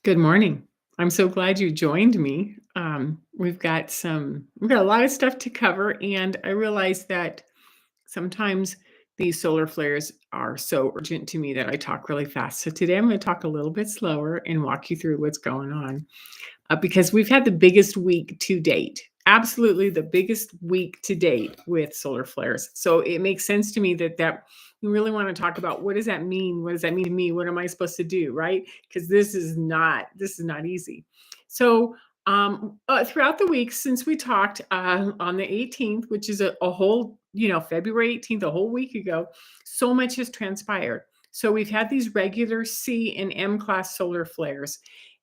Good morning. I'm so glad you joined me. We've got a lot of stuff to cover, and I realize that sometimes these solar flares are so urgent to me that I talk really fast. So today I'm going to talk a little bit slower and walk you through what's going on because we've had the biggest week to date. Absolutely, the biggest week to date with solar flares. So it makes sense to me that we really want to talk about what does that mean? What does that mean to me? What am I supposed to do? Right? Because this is not easy. So throughout the week since we talked on the 18th, which is a whole February 18th, a whole week ago, so much has transpired. So we've had these regular C and M class solar flares,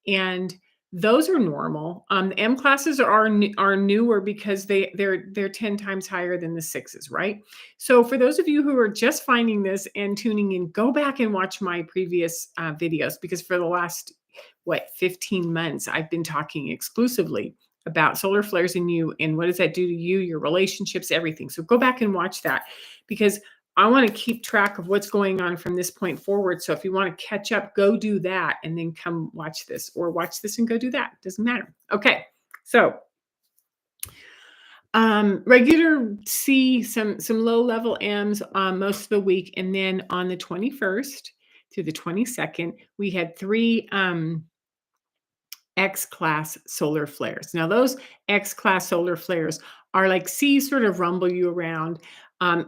and those are normal. The M classes are newer because they're 10 times higher than the sixes, right? So for those of you who are just finding this and tuning in, go back and watch my previous videos, because for the last 15 months I've been talking exclusively about solar flares in you and what does that do to you, your relationships, everything. So go back and watch that, because I want to keep track of what's going on from this point forward. So if you want to catch up, go do that and then come watch this, or watch this and go do that. Doesn't matter. Okay. So regular C, some low level M's most of the week. And then on the 21st through the 22nd, we had three X-class solar flares. Now, those X-class solar flares are like C sort of rumble you around.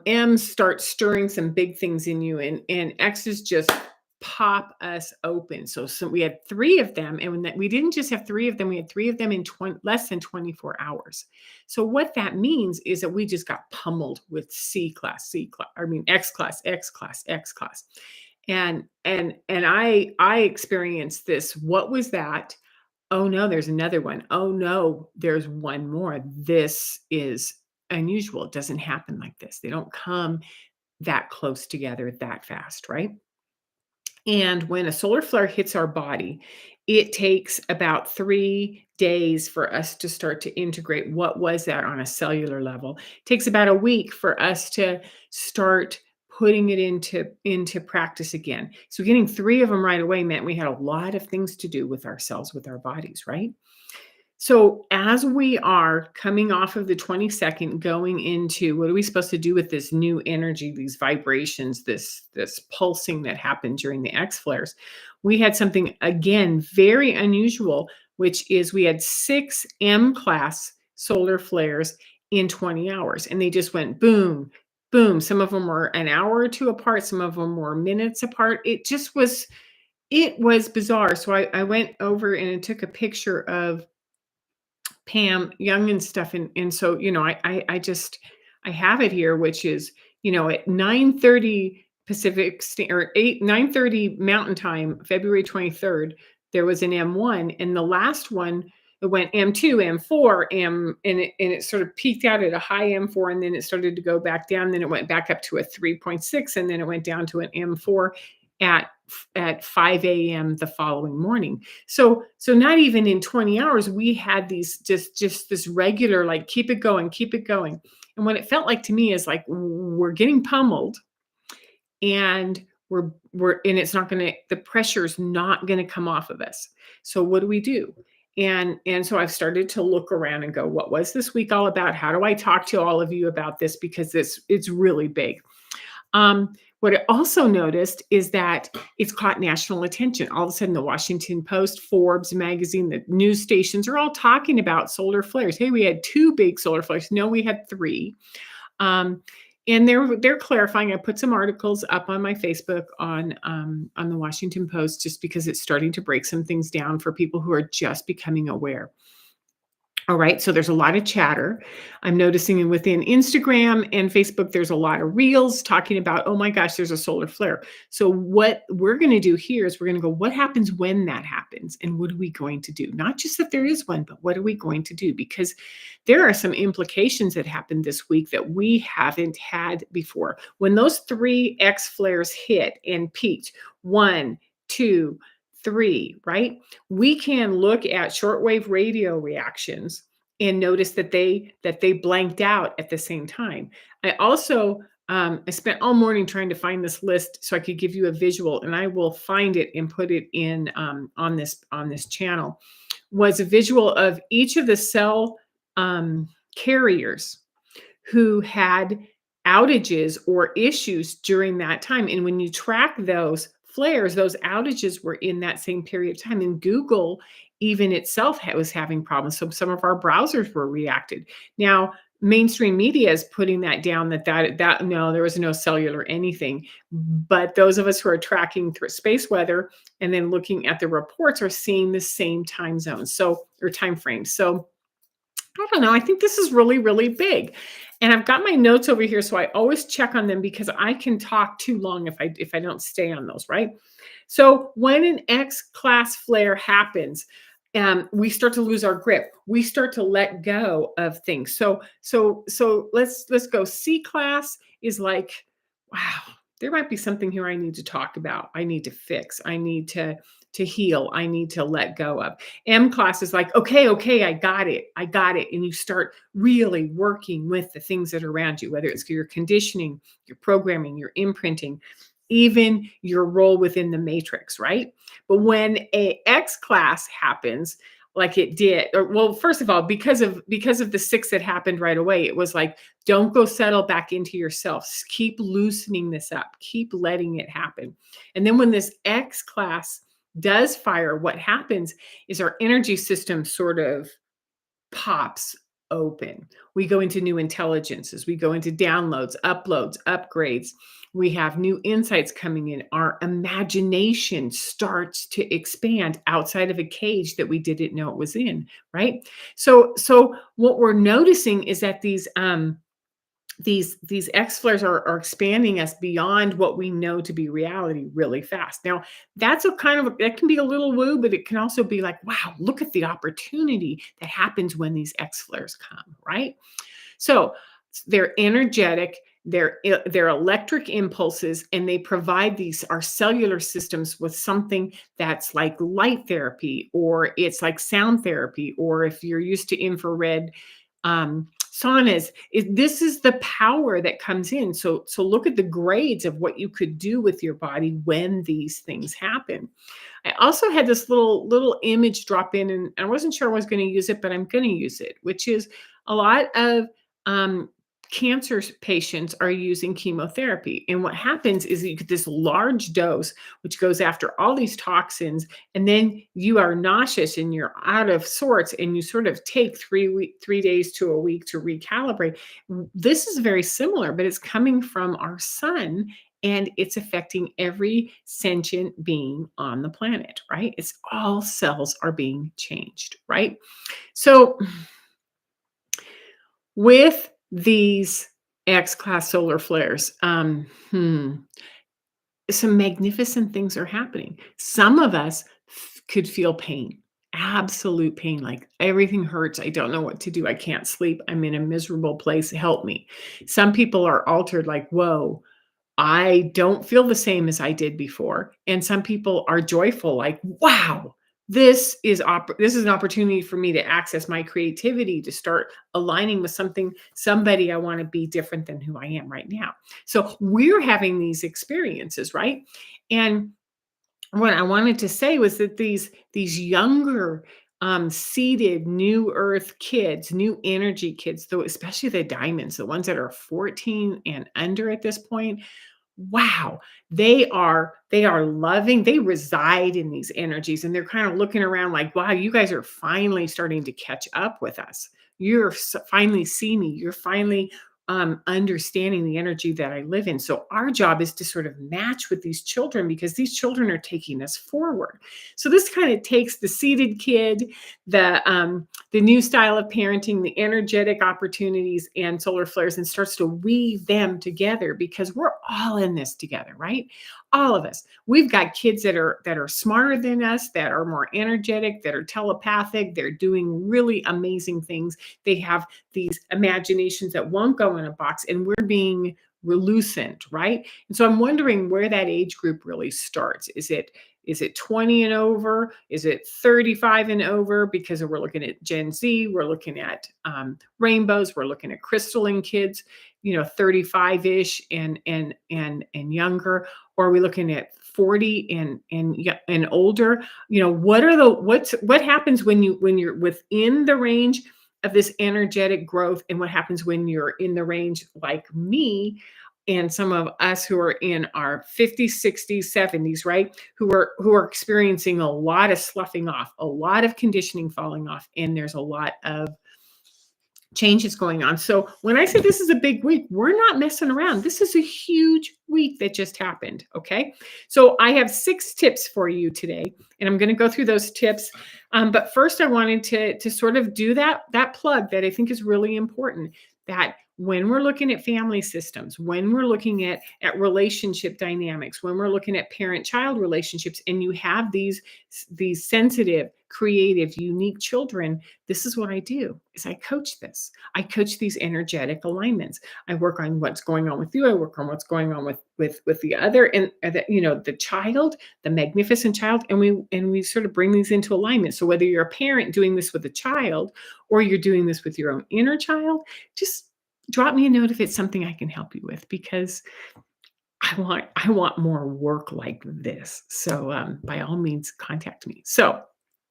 M start stirring some big things in you, and X's just pop us open. So we had three of them, and we didn't just have three of them, we had three of them in less than 24 hours. So what that means is that we just got pummeled with X class, X class, X class. And I experienced this. What was that? Oh no, there's another one. Oh no, there's one more. This is unusual. It doesn't happen like this. They don't come that close together that fast, right? And when a solar flare hits our body, it takes about 3 days for us to start to integrate what was that on a cellular level. It takes about a week for us to start putting it into practice again. So getting three of them right away meant we had a lot of things to do with ourselves, with our bodies, right? So as we are coming off of the 22nd, going into what are we supposed to do with this new energy, these vibrations, this pulsing that happened during the X flares, we had something again very unusual, which is we had 6 M class solar flares in 20 hours, and they just went boom, boom. Some of them were an hour or two apart, some of them were minutes apart. It was bizarre. So I went over and I took a picture of Pam Young and stuff, and so, I have it here, which is, at 9:30 or 9:30 Mountain Time, February 23rd, there was an M1, and the last one, it went M2, M4, and it sort of peaked out at a high M4, and then it started to go back down, then it went back up to a 3.6, and then it went down to an M4 at 5 a.m. the following morning. So not even in 20 hours, we had these just this regular, like, keep it going, keep it going. And what it felt like to me is like we're getting pummeled, and and it's not gonna, the pressure's not gonna come off of us. So what do we do? And so I've started to look around and go, what was this week all about? How do I talk to all of you about this? Because it's really big. What I also noticed is that it's caught national attention. All of a sudden, the Washington Post, Forbes magazine, the news stations are all talking about solar flares. Hey, we had 2 big solar flares. No, we had 3. And they're clarifying. I put some articles up on my Facebook on the Washington Post, just because it's starting to break some things down for people who are just becoming aware. All right, so there's a lot of chatter. I'm noticing within Instagram and Facebook, there's a lot of reels talking about, oh my gosh, there's a solar flare. So what we're going to do here is we're going to go, what happens when that happens? And what are we going to do? Not just that there is one, but what are we going to do? Because there are some implications that happened this week that we haven't had before. When those 3 X flares hit and peaked, 1, 2, 3, right? We can look at shortwave radio reactions and notice that they blanked out at the same time. I also I spent all morning trying to find this list so I could give you a visual, and I will find it and put it in on this channel. Was a visual of each of the cell carriers who had outages or issues during that time. And when you track those flares, those outages were in that same period of time. And Google, even itself, was having problems. So some of our browsers were reacted. Now, mainstream media is putting that down that no, there was no cellular anything. But those of us who are tracking through space weather and then looking at the reports are seeing the same time zones, so or time frames. So I don't know. I think this is really, really big. And I've got my notes over here, so I always check on them because I can talk too long if I don't stay on those, right? So when an X class flare happens, we start to lose our grip. We start to let go of things. So let's go. C class is like, wow, there might be something here I need to talk about. I need to fix. I need to heal. I need to let go of. M class is like, okay, I got it. I got it. And you start really working with the things that are around you, whether it's your conditioning, your programming, your imprinting, even your role within the matrix, right? But when a X class happens, like it did, or well, first of all, because of the six that happened right away, it was like, don't go settle back into yourself. Keep loosening this up. Keep letting it happen. And then when this X class does fire, what happens is our energy system sort of pops open. We go into new intelligences, we go into downloads, uploads, upgrades. We have new insights coming in. Our imagination starts to expand outside of a cage that we didn't know it was in, right? So what we're noticing is that these X flares are expanding us beyond what we know to be reality really fast. Now, that's a kind of that can be a little woo, but it can also be like, wow, look at the opportunity that happens when these X flares come, right? So they're energetic, they're electric impulses, and they provide these our cellular systems with something that's like light therapy, or it's like sound therapy, or if you're used to infrared saunas, this is the power that comes in. So look at the grades of what you could do with your body when these things happen. I also had this little image drop in, and I wasn't sure I was going to use it, but I'm going to use it, which is a lot of cancer patients are using chemotherapy. And what happens is you get this large dose, which goes after all these toxins, and then you are nauseous and you're out of sorts, and you sort of take 3 days to a week to recalibrate. This is very similar, but it's coming from our sun, and it's affecting every sentient being on the planet, right? It's all cells are being changed, right? So with these X-class solar flares, some magnificent things are happening. Some of us could feel pain, absolute pain, like everything hurts. I don't know what to do. I can't sleep. I'm in a miserable place. Help me. Some people are altered, like, whoa, I don't feel the same as I did before. And some people are joyful, like, wow, this is an opportunity for me to access my creativity, to start aligning with somebody I want to be different than who I am right now. So we're having these experiences, right? And what I wanted to say was that these younger seeded new earth kids, new energy kids, though, especially the diamonds, the ones that are 14 and under at this point, wow, they are loving, they reside in these energies, and they're kind of looking around like, wow, you guys are finally starting to catch up with us. Finally see me. You're finally understanding the energy that I live in. So our job is to sort of match with these children, because these children are taking us forward. So this kind of takes the seated kid, the new style of parenting, the energetic opportunities and solar flares, and starts to weave them together, because we're all in this together, right? All of us. We've got kids that are smarter than us, that are more energetic, that are telepathic, they're doing really amazing things. They have these imaginations that won't go in a box, and we're being loosened, right? And so I'm wondering where that age group really starts. Is it 20 and over? Is it 35 and over? Because we're looking at Gen Z, we're looking at rainbows, we're looking at crystalline kids. 35-ish and younger, or are we looking at 40 and older? What happens when you're within the range of this energetic growth, and what happens when you're in the range like me and some of us who are in our 50s, 60s, 70s, right? Who are experiencing a lot of sloughing off, a lot of conditioning falling off, and there's a lot of changes going on. So when I say this is a big week, we're not messing around. This is a huge week that just happened. Okay. So I have 6 tips for you today, and I'm going to go through those tips. But first, I wanted to sort of do that plug that I think is really important. That when we're looking at family systems, when we're looking at relationship dynamics, when we're looking at parent-child relationships, and you have these sensitive, creative, unique children, this is what I do: is I coach this. I coach these energetic alignments. I work on what's going on with you. I work on what's going on with the other, and the child, the magnificent child, and we sort of bring these into alignment. So whether you're a parent doing this with a child, or you're doing this with your own inner child, just drop me a note if it's something I can help you with, because I want more work like this. So by all means, contact me. So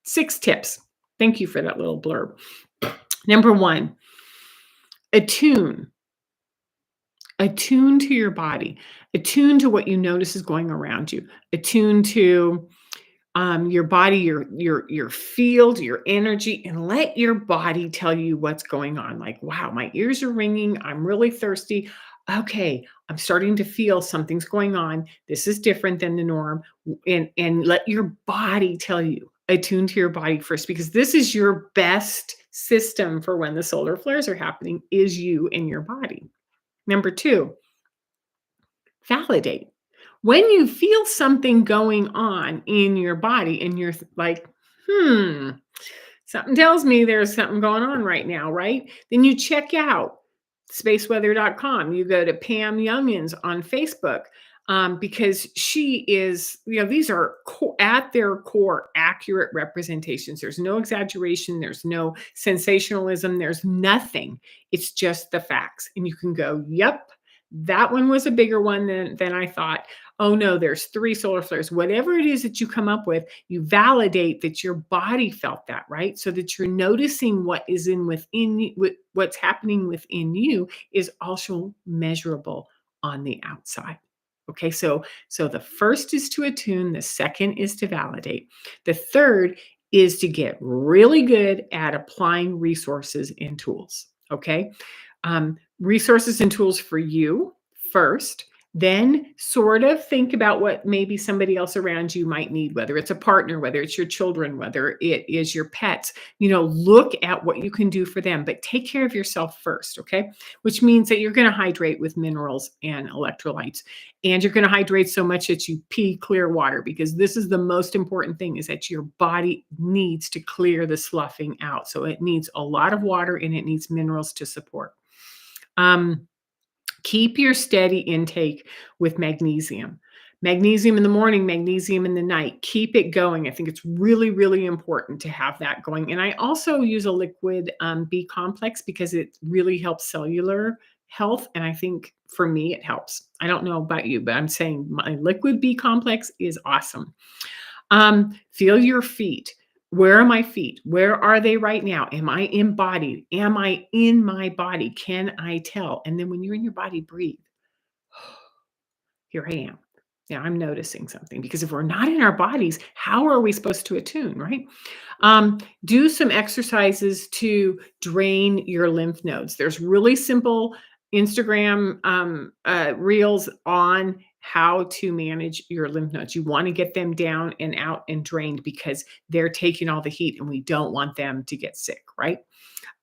6 tips. Thank you for that little blurb. Number 1, attune. Attune to your body. Attune to what you notice is going around you. Attune to your body, your field, your energy, and let your body tell you what's going on. Like, wow, my ears are ringing. I'm really thirsty. Okay, I'm starting to feel something's going on. This is different than the norm. And let your body tell you. Attune to your body first, because this is your best system for when the solar flares are happening, is you and your body. Number 2, validate. When you feel something going on in your body and you're like, something tells me there's something going on right now, right? Then you check out spaceweather.com. You go to Pam Youngins on Facebook, because she is, these are at their core accurate representations. There's no exaggeration. There's no sensationalism. There's nothing. It's just the facts. And you can go, yep, that one was a bigger one than I thought. Oh no, there's 3 solar flares. Whatever it is that you come up with, you validate that your body felt that, right? So that you're noticing what is what's happening within you is also measurable on the outside. Okay, so the first is to attune, the second is to validate. The third is to get really good at applying resources and tools. Okay. Resources and tools for you first, then sort of think about what maybe somebody else around you might need, whether it's a partner, whether it's your children, whether it is your pets. Look at what you can do for them, but take care of yourself first, okay? Which means that you're going to hydrate with minerals and electrolytes, and you're going to hydrate so much that you pee clear water, because this is the most important thing, is that your body needs to clear the sloughing out. So it needs a lot of water and it needs minerals to support. Keep your steady intake with magnesium. Magnesium in the morning, magnesium in the night. Keep it going. I think it's really, really important to have that going. And I also use a liquid B complex, because it really helps cellular health. And I think for me, it helps. I don't know about you, but I'm saying my liquid B complex is awesome. Feel your feet. Where are my feet? Where are they right now? Am I embodied? Am I in my body? Can I tell? And then when you're in your body, breathe. Here I am. Now I'm noticing something, because if we're not in our bodies, how are we supposed to attune, right? Do some exercises to drain your lymph nodes. There's really simple Instagram reels on how to manage your lymph nodes. You want to get them down and out and drained, because they're taking all the heat and we don't want them to get sick, right?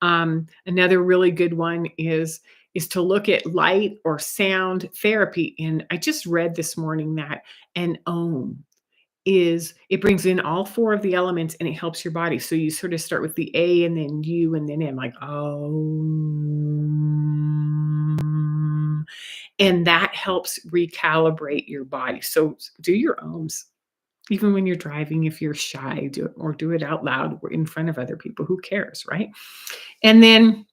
Another really good one is to look at light or sound therapy. And I just read this morning that an ohm it brings in all 4 of the elements and it helps your body. So you sort of start with the A and then U and then M, like, oh. And that helps recalibrate your body. So do your ohms. Even when you're driving, if you're shy, do it out loud or in front of other people. Who cares, right? And then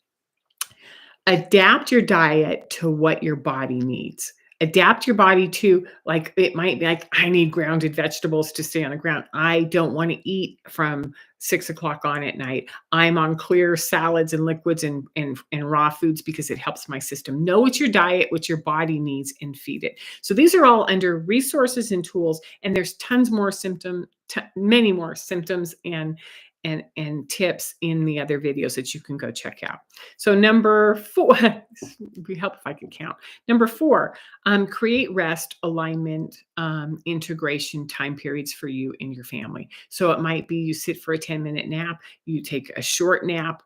Adapt your diet to what your body needs. Adapt your body to, like, it might be like, I need grounded vegetables to stay on the ground. I don't want to eat from 6 o'clock on at night. I'm on clear salads and liquids and raw foods because it helps my system. Know what your diet, what your body needs, and feed it. So these are all under resources and tools, and there's tons more many more symptoms and tips in the other videos that you can go check out. So number 4, it'd be helpful if I could count. Number 4, create rest, alignment, integration time periods for you and your family. So it might be you sit for a 10-minute nap, you take a short nap,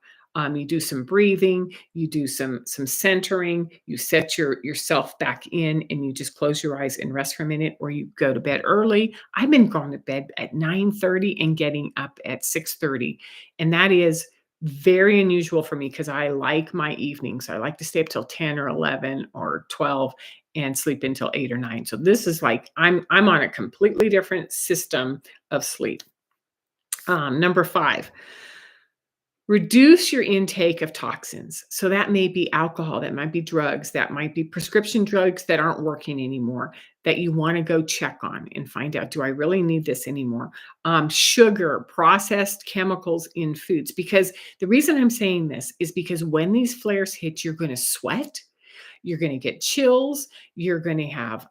you do some breathing, you do some centering, you set yourself back in, and you just close your eyes and rest for a minute, or you go to bed early. I've been going to bed at 9:30 and getting up at 6:30, and that is very unusual for me because I like my evenings. I like to stay up till 10 or 11 or 12 and sleep until 8 or 9. So this is like I'm on a completely different system of sleep. Number 5, reduce your intake of toxins. So that may be alcohol, that might be drugs, that might be prescription drugs that aren't working anymore, that you want to go check on and find out, do I really need this anymore? Sugar, processed chemicals in foods. Because the reason I'm saying this is because when these flares hit, you're going to sweat. You're going to get chills. You're going to have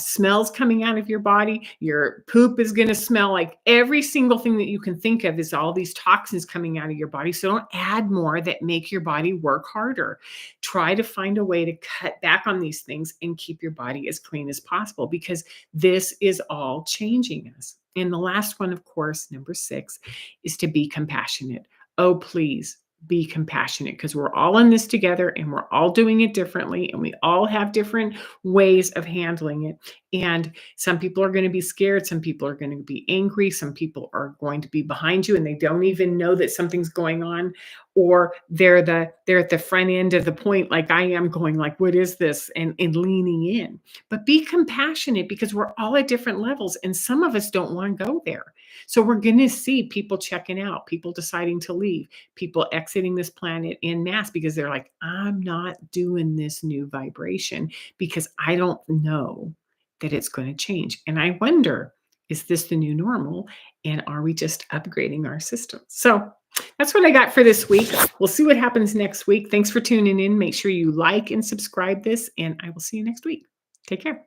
smells coming out of your body. Your poop is going to smell like every single thing that you can think of is all these toxins coming out of your body. So don't add more that make your body work harder. Try to find a way to cut back on these things and keep your body as clean as possible, because this is all changing us. And the last one, of course, number 6, is to be compassionate. Oh, please be compassionate, because we're all in this together and we're all doing it differently, and we all have different ways of handling it. And some people are going to be scared, some people are going to be angry, some people are going to be behind you and they don't even know that something's going on, or they're at the front end of the point like I am, going like, what is this, and leaning in. But be compassionate, because we're all at different levels and some of us don't want to go there. So we're going to see people checking out, people deciding to leave, people exiting this planet en masse because they're like, I'm not doing this new vibration because I don't know that it's going to change. And I wonder, is this the new normal? And are we just upgrading our system? So that's what I got for this week. We'll see what happens next week. Thanks for tuning in. Make sure you like and subscribe this, and I will see you next week. Take care.